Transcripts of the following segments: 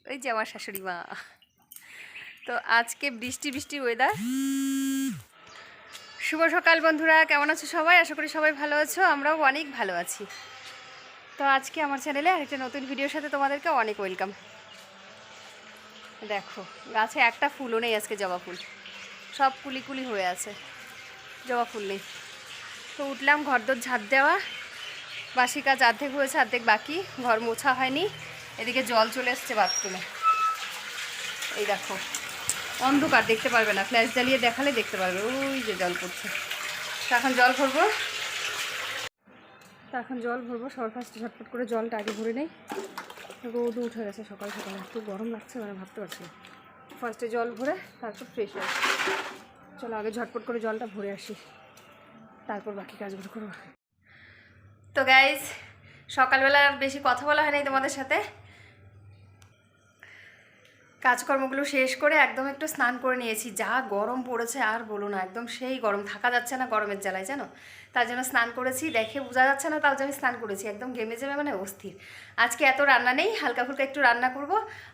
ওই যে আমার শাশুড়ি মা। তো আজকে বৃষ্টি বৃষ্টি ওয়েদার। শুভ সকাল বন্ধুরা, কেমন আছো সবাই? আশা করি সবাই ভালো আছো, আমরাও অনেক ভালো আছি। তো আজকে আমার চ্যানেলে আরেকটা নতুন ভিডিওর সাথে তোমাদেরকে অনেক ওয়েলকাম। দেখো গাছে একটা ফুলও নেই আজকে, জবা ফুল সব কুলি কুলি হয়ে আছে, জবা ফুল নেই। তো উঠলাম, ঘরদোর ঝাড় দেওয়া, বাসি কাজ অর্ধেক হয়েছে অর্ধেক বাকি, ঘর মোছা হয়নি। এদিকে জল চলে এসছে বাথরুমে, এই দেখো অন্ধকার, দেখতে পারবে না, ফ্ল্যাশ জ্বালিয়ে দেখালে দেখতে পারবে, ওই যে জল পড়ছে। তো এখন জল ভরবো, সবার ফার্স্টে ঝটপট করে জলটা আগে ভরে নেই। রোদ উঠে গেছে সকাল সকালে, একটু গরম লাগছে, মানে ভাবতে পারছি না। ফার্স্টে জল ভরে তারপর ফ্রেশ হয়। চলো আগে ঝটপট করে জলটা ভরে আসি, তারপর বাকি কাজগুলো করবো। তো গাইজ, সকালবেলা বেশি কথা বলা হয় নাই তোমাদের সাথে। কাজকর্মগুলো শেষ করে একদম একটু স্নান করে নিয়েছি। যা গরম পড়েছে আর বলো না, একদম সেই গরম, থাকা যাচ্ছে না গরমের জ্বালায়, জানো। তার জন্য স্নান করেছি, দেখে বোঝা যাচ্ছে না, তাও যে আমি স্নান করেছি, একদম ঘেমে জেমে মানে অস্থির। আজকে এত রান্না নেই, হালকা ফুলকা একটু রান্না করব।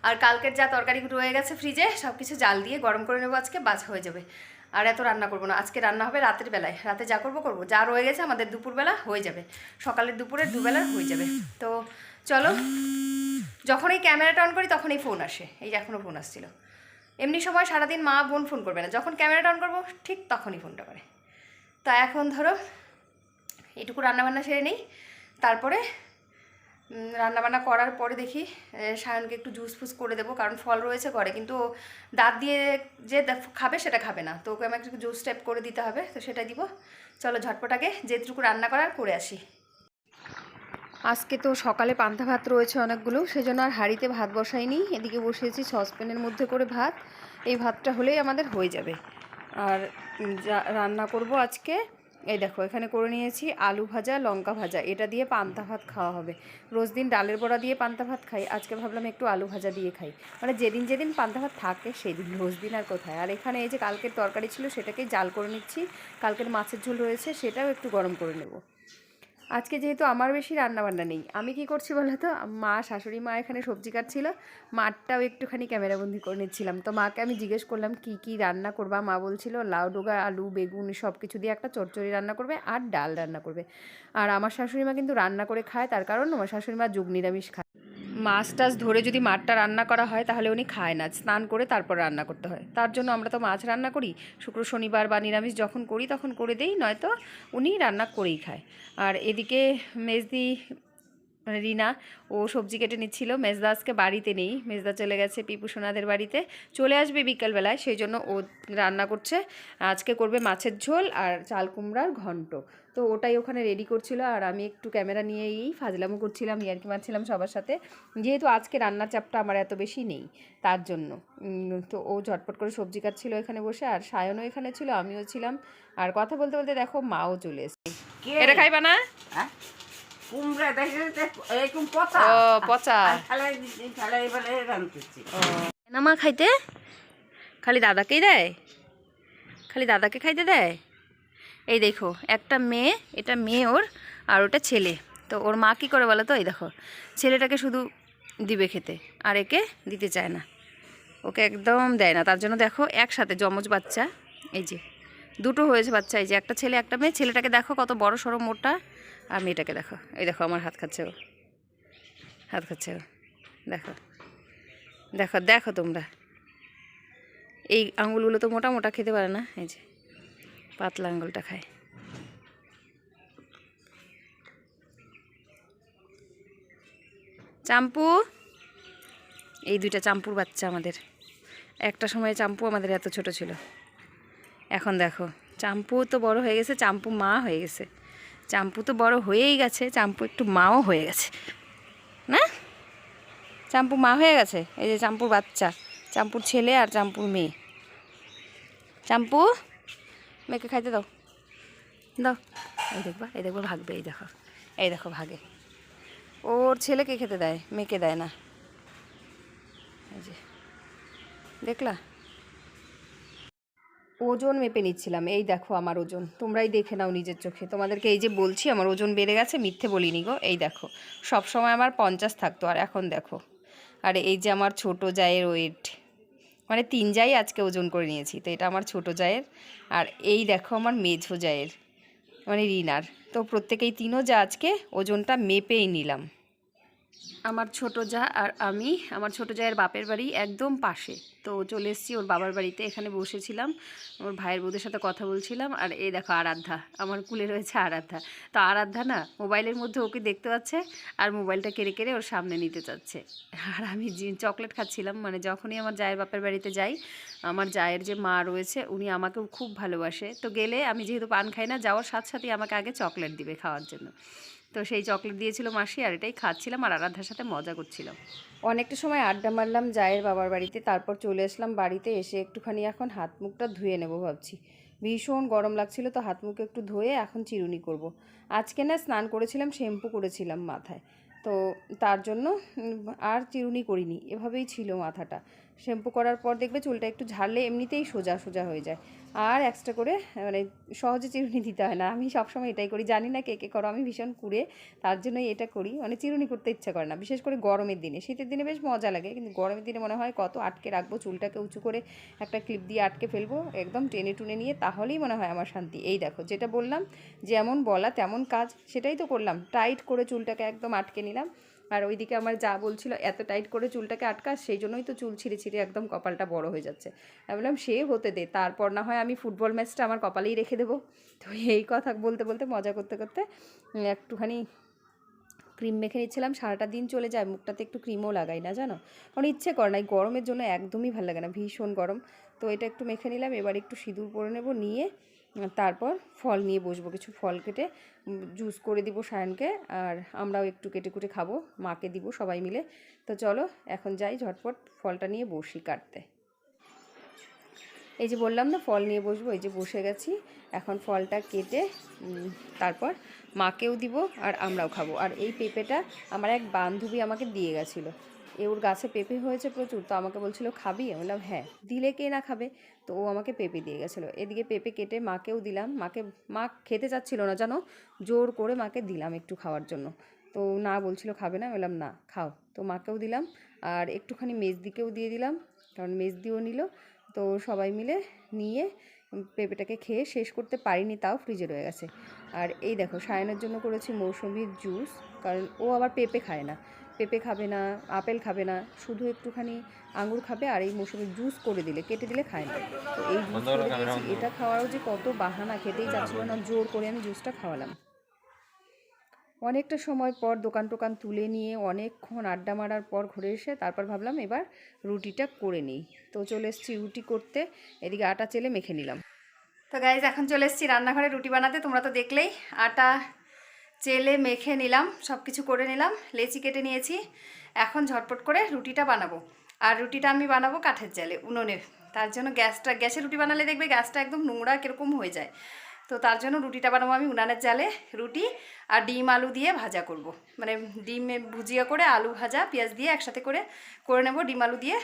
আর কালকের যা তরকারি রয়ে গেছে ফ্রিজে, সব কিছু জাল দিয়ে গরম করে নেবো, আজকে বাজ হয়ে যাবে। আর এত রান্না করবো না, আজকে রান্না হবে রাতের বেলায়, রাতে যা করবো, যা রয়ে গেছে আমাদের দুপুরবেলা হয়ে যাবে, সকালের দুপুরের দুবেলার হয়ে যাবে। তো চলো, যখনই ক্যামেরাটা অন করি তখনই ফোন আসে, এই যে এখনও ফোন আসছিল। এমনি সময় সারাদিন মা বোন ফোন করবে না, যখন ক্যামেরাটা অন করবো ঠিক তখনই ফোনটা করে। তা এখন ধরো এটুকু রান্নাবান্না সেরে নেই, তারপরে রান্নাবান্না করার পরে দেখি সায়নকে একটু জুস ফুস করে দেবো, কারণ ফল রয়েছে ঘরে, কিন্তু দাঁত দিয়ে যে খাবে সেটা খাবে না, তো ওকে আমাকে একটু জুস টাইপ করে দিতে হবে, তো সেটা দিব। চলো ঝটপট আগে যেটুকু রান্না করার করে আসি। আজকে তো সকালে পান্তা ভাত রয়েছে অনেকগুলো, সেজন্য আর হাঁড়িতে ভাত বসাইনি, এদিকে বসিয়েছি সসপ্যানের মধ্যে করে ভাত। এই ভাতটা হলেই আমাদের হয়ে যাবে। আর যা রান্না করব আজকে, এই দেখো এখানে করে নিয়েছি আলু ভাজা, লঙ্কা ভাজা, এটা দিয়ে পান্তা ভাত খাওয়া হবে। রোজ দিন ডালের বড়া দিয়ে পান্তা ভাত খাই, আজকে ভাবলাম একটু আলু ভাজা দিয়ে খাই, মানে যেদিন যেদিন পান্তা ভাত থাকে সেদিন, রোজ দিন আর কোথায়। আর এখানে এই যে কালকের তরকারি ছিল সেটাকেই জাল করে নিচ্ছি, কালকের মাছের ঝোল রয়েছে সেটাও একটু গরম করে নেব। আজকে যেহেতু আমার বেশি রান্নাবান্না নেই, আমি কি করছি বলো তো, মা শাশুড়ি মা এখানে সবজি কাটছিল, মাঠটাও একটুখানি ক্যামেরাবন্দি করে নিচ্ছিলাম। তো মাকে আমি জিজ্ঞেস করলাম কি কি রান্না করবা, মা বলছিল লাউ ডোগা, আলু, বেগুন সব কিছু দিয়ে একটা চচ্চড়ি রান্না করবে আর ডাল রান্না করবে। আর আমার শাশুড়ি মা কিন্তু রান্না করে খায়, তার কারণ আমার শাশুড়ি মা যুগ নিরামিষ খায়। মাছ টাছ ধরে যদি মাঠটা রান্না করা হয় তাহলে উনি খায় না, স্নান করে তারপর রান্না করতে হয়, তার জন্য আমরা তো মাছ রান্না করি, শুক্র শনিবার বা নিরামিষ যখন করি তখন করে দেই, নয়তো উনি রান্না করেই খায়। আর এদিকে মেজদি রিনা, ও সবজি কেটে নিচ্ছিল। মেজদা আজকে বাড়িতে নেই, মেজদা চলে গেছে পিপু সোনাদের বাড়িতে, চলে আসবে বিকেলবেলায়, সেই জন্য ও রান্না করছে। আজকে করবে মাছের ঝোল আর চাল কুমড়ার ঘন্ট, তো ওটাই ওখানে রেডি করছিল। আর আমি একটু ক্যামেরা নিয়েই ফাজলামো করছিলাম, ইয়ার্কি মারছিলাম সবার সাথে, যেহেতু আজকে রান্নার চাপটা আমার এত বেশি নেই তার জন্য। তো ও ঝটপট করে সবজি কাটছিল এখানে বসে, আর সায়নও এখানে ছিল, আমিও ছিলাম। আর কথা বলতে বলতে দেখো মাও চলে এসেছে। এটা খাইবা না? কুমড়া দেখে এরকম পচা, ও পচা না মা খাইতে, খালি দাদাকেই দেয়, খালি দাদাকে খাইতে দেয়। এই দেখো একটা মেয়ে, এটা মেয়ে ওর, আর ওটা ছেলে। তো ওর মা কী করে বলো তো, এই দেখো ছেলেটাকে শুধু দিবে খেতে, আর একে দিতে চায় না, ওকে একদম দেয় না। তার জন্য দেখো একসাথে জমজ বাচ্চা, এই যে দুটো হয়েছে বাচ্চা, এই যে একটা ছেলে একটা মেয়ে। ছেলেটাকে দেখো কত বড় সড়ো মোটা, আর মেয়েটাকে দেখো, এই দেখো আমার হাত খাচ্ছে ও, হাত খাচ্ছে ও, দেখো দেখো দেখো তোমরা, এই আঙুলগুলো তো মোটা মোটা খেতে পারে না, এই যে পাতলা আঙুলটা খায়। চাম্পু, এই দুইটা চাম্পুর বাচ্চা আমাদের। একটা সময় চাম্পু আমাদের এত ছোট ছিল, এখন দেখো চাম্পু তো বড় হয়ে গেছে, চাম্পু মা হয়ে গেছে। চাম্পু তো বড় হয়েই গেছে, চাম্পু একটু মাও হয়ে গেছে না, চাম্পু মা হয়ে গেছে। এই যে চাম্পুর বাচ্চা, চাম্পুর ছেলে আর চাম্পুর মেয়ে। চাম্পু মেয়েকে খাইতে দাও, দাও, এই দেখবা ভাগবে, এই দেখো, এই দেখো ভাগে। ওর ছেলেকে খেতে দেয়, মেয়েকে দেয় না, এই যে দেখলা। ওজন মেপে নিচ্ছিলাম, এই দেখো আমার ওজন, তোমরাই দেখে নাও নিজের চোখে, তোমাদেরকে এই যে বলছি আমার ওজন বেড়ে গেছে, মিথ্যে বলিনি গো। এই দেখো সব সময় আমার 50 থাকতো, আর এখন দেখো আর এই যে আমার ছোট জায়ের ওয়েট, মানে 3 জাই আজকে ওজন করে নিয়েছি। তো এটা আমার ছোট জায়ের, আর এই দেখো আমার মেঝো জায়ের মানে রিনার। তো প্রত্যেকেই 3ও যা আজকে ওজনটা মেপেই নিলাম। আমার ছোট যা আর আমি আমার ছোট জায়ের বাপের বাড়ি একদম পাশে, তো চলে এসেছি ওর বাবার বাড়িতে। এখানে বসেছিলাম, ওর ভাইয়ের বউদের সাথে কথা বলছিলাম। আর এই দেখো আরাধ্যা, আমার কুলে রয়েছে আরাধ্যা। তো আরাধ্যা না মোবাইলের মধ্যে ওকে দেখতে পাচ্ছে আর মোবাইলটা কেড়ে কেড়ে ওর সামনে নিতে চাচ্ছে। আর আমি চকলেট খাচ্ছিলাম। মানে যখনই আমার জায়ের বাপের বাড়িতে যাই, আমার জায়ের যে মা রয়েছে উনি আমাকেও খুব ভালোবাসে। তো গেলে আমি যেহেতু পান খাই না, যাওয়ার সাথে সাথেই আমাকে আগে চকলেট দিবে খাওয়ার জন্য। তো সেই চকলেট দিয়েছিল মাসি, আর এটাই খাচ্ছিলাম আর আরাধ্যার সাথে মজা করছিলাম। অনেকটা সময় আড্ডা মারলাম জায়ের বাবার বাড়িতে, তারপর চলে আসলাম বাড়িতে। এসে একটুখানি এখন হাত মুখটা ধুয়ে নেবো ভাবছি। ভীষণ গরম লাগছিল, তো হাত মুখ একটু ধুয়ে এখন চিরুনি করব। আজকে না স্নান করেছিলাম, শ্যাম্পু করেছিলাম মাথায়, তো তার জন্য আর চিরুনি করিনি, এভাবেই ছিল মাথাটা। শ্যাম্পু করার পর দেখবে চুলটা একটু ঝাড়লে এমনিতেই সোজা সোজা হয়ে যায়, আর এক্সট্রা করে মানে সহজে চিরুনি দিতে হয় না। আমি সবসময় এটাই করি, জানি না কে কে করো, আমি ভীষণ কুড়ে, তার জন্যই এটা করি। মানে চিরুনি করতে ইচ্ছা করে না, বিশেষ করে গরমের দিনে। শীতের দিনে বেশ মজা লাগে, কিন্তু গরমের দিনে মনে হয় কত আটকে রাখবো চুলটাকে, উঁচু করে একটা ক্লিপ দিয়ে আটকে ফেলবো একদম টেনে টুনে নিয়ে, তাহলেই মনে হয় আমার শান্তি। এই দেখো যেটা বললাম, যেমন বলা তেমন কাজ, সেটাই তো করলাম। টাইট করে চুলটাকে একদম আটকে নিলাম। আর ওইদিকে আমার যা বলছিল এত টাইট করে চুলটাকে আটকা, সেই জন্যই তো চুল ছিঁড়ে ছিঁড়ে একদম কপালটা বড় হয়ে যাচ্ছে। আমি বললাম সে হতে দে, তারপর না হয় আমি ফুটবল ম্যাচটা আমার কপালেই রেখে দেবো। তো এই কথা বলতে বলতে মজা করতে করতে একটুখানি ক্রিম মেখে নিচ্ছিলাম। সারাটা দিন চলে যায়, মুখটাতে একটু ক্রিমও লাগাই না জানো, কারণ ইচ্ছে করে না, এই গরমের জন্য একদমই ভালো লাগে না, ভীষণ গরম। তো এটা একটু মেখে নিলাম। এবার একটু সিঁদুর পরে নেব, নিয়ে তারপর ফল নিয়ে বসবো। কিছু ফল কেটে জুস করে দিব সায়নকে, আর আমরাও একটু কেটে কুটে খাবো, মাকে দিব সবাই মিলে। তো চলো এখন যাই, ঝটপট ফলটা নিয়ে বসি কাটতে। এই যে বললাম না ফল নিয়ে বসবো, এই যে বসে গেছি। এখন ফলটা কেটে তারপর মাকেও দিব আর আমরাও খাবো। আর এই পেঁপেটা আমার এক বান্ধবী আমাকে দিয়ে গেছিলো। ওর গাছে পেঁপে হয়েছে প্রচুর, তো আমাকে বলছিল খাবি? আমি বললাম হ্যাঁ, দিলে কে না খাবে। তো ও আমাকে পেঁপে দিয়ে গেছিলো। এদিকে পেঁপে কেটে মাকেও দিলাম। মা খেতে চাচ্ছিল না জানো, জোর করে মাকে দিলাম একটু খাওয়ার জন্য। তো না বলছিল খাবে না, বললাম না খাও। তো মাকেও দিলাম আর একটুখানি মেজদিকেও দিয়ে দিলাম, কারণ মেজদিও নিল। তো সবাই মিলে নিয়ে পেঁপেটাকে খেয়ে শেষ করতে পারিনি, তাও ফ্রিজে রয়ে গেছে। আর এই দেখো সায়নের জন্য করেছি মৌসুমির জুস, কারণ ও আবার পেঁপে খায় না, পেঁপে খাবে না, আপেল খাবে না, শুধু একটুখানি আঙুর খাবে। আর এই মৌসুমির জুস করে দিলে, কেটে দিলে খায় না। তো এই জুস করে দিয়েছি। এটা খাওয়ারও যে কত বাহানা, খেতেই চাচ্ছিল না, জোর করে আমি জুসটা খাওয়ালাম। অনেকটা সময় পর দোকান টোকান তুলে নিয়ে অনেকক্ষণ আড্ডা মারার পর ঘুরে এসে তারপর ভাবলাম এবার রুটিটা করে নিই। তো চলে এসেছি রুটি করতে, এদিকে আটা চেলে মেখে নিলাম। তো গাইজ এখন চলে এসেছি রান্নাঘরে রুটি বানাতে। তোমরা তো দেখলেই, আটা চেলে মেখে নিলাম, সব কিছু করে নিলাম, লেচি কেটে নিয়েছি। এখন ঝটপট করে রুটিটা বানাবো। আর রুটিটা আমি বানাবো কাঠের জালে, উনুনে। তার জন্য গ্যাসে রুটি বানালে দেখবে গ্যাসটা একদম নোংরা কীরকম হয়ে যায়। তো তার জন্য রুটিটা বানাবো আমি উনানের জালে। রুটি আর ডিম আলু দিয়ে ভাজা করব, মানে ডিম ভুজিয়া করে আলু ভাজা পেঁয়াজ দিয়ে একসাথে করে নেব ডিম আলু দিয়ে।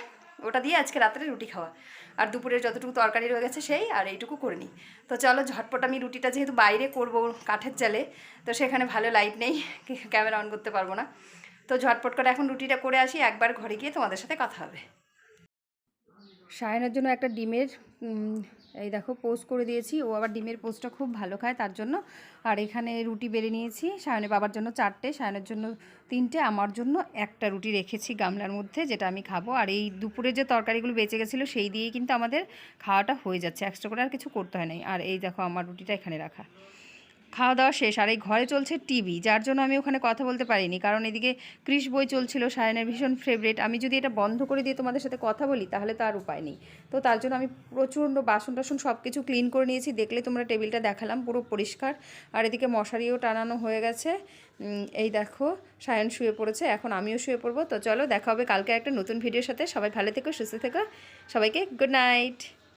ওটা দিয়ে আজকে রাত্রে রুটি খাওয়া। আর দুপুরের যতটুকু তরকারি রয়ে গেছে সেই আর এইটুকু করে নিই। তো চলো ঝটপট, আমি রুটিটা যেহেতু বাইরে করব কাঠের জালে, তো সেখানে ভালো লাইট নেই, ক্যামেরা অন করতে পারবো না। তো ঝটপট করে এখন রুটিটা করে আসি, একবার ঘরে গিয়ে তোমাদের সাথে কথা হবে। সায়নের জন্য একটা ডিমের এই দেখো পোস্ট করে দিয়েছি, ও আবার ডিমের পোস্টটা খুব ভালো খায় তার জন্য। আর এখানে রুটি বেড়ে নিয়েছি, সায়নের বাবার জন্য 4টে, সায়নের জন্য 3টে, আমার জন্য একটা রুটি রেখেছি গামলার মধ্যে, যেটা আমি খাবো। আর এই দুপুরে যে তরকারিগুলো বেঁচে গেছিলো সেই দিয়েই কিন্তু আমাদের খাওয়াটা হয়ে যাচ্ছে, এক্সট্রা করে আর কিছু করতে হয় নাই। আর এই দেখো আমার রুটিটা এখানে রাখা, খাওয়া দাওয়া শেষ। আর এই ঘরে চলছে টিভি, যার জন্য আমি ওখানে কথা বলতে পারিনি, কারণ এদিকে ক্রিশ বই চলছিল, সায়নের ভীষণ ফেভারিট। আমি যদি এটা বন্ধ করে দিয়ে তোমাদের সাথে কথা বলি তাহলে তো আর উপায় নেই। তো তার জন্য আমি প্রচণ্ড বাসন টাসন সব কিছু ক্লিন করে নিয়েছি, দেখলে তোমরা টেবিলটা দেখালাম পুরো পরিষ্কার। আর এদিকে মশারিও টানানো হয়ে গেছে। এই দেখো সায়ন শুয়ে পড়েছে, এখন আমিও শুয়ে পড়বো। তো চলো দেখা হবে কালকে একটা নতুন ভিডিওর সাথে। সবাই ভালো থেকো, সুস্থ থেকো, সবাইকে গুড নাইট।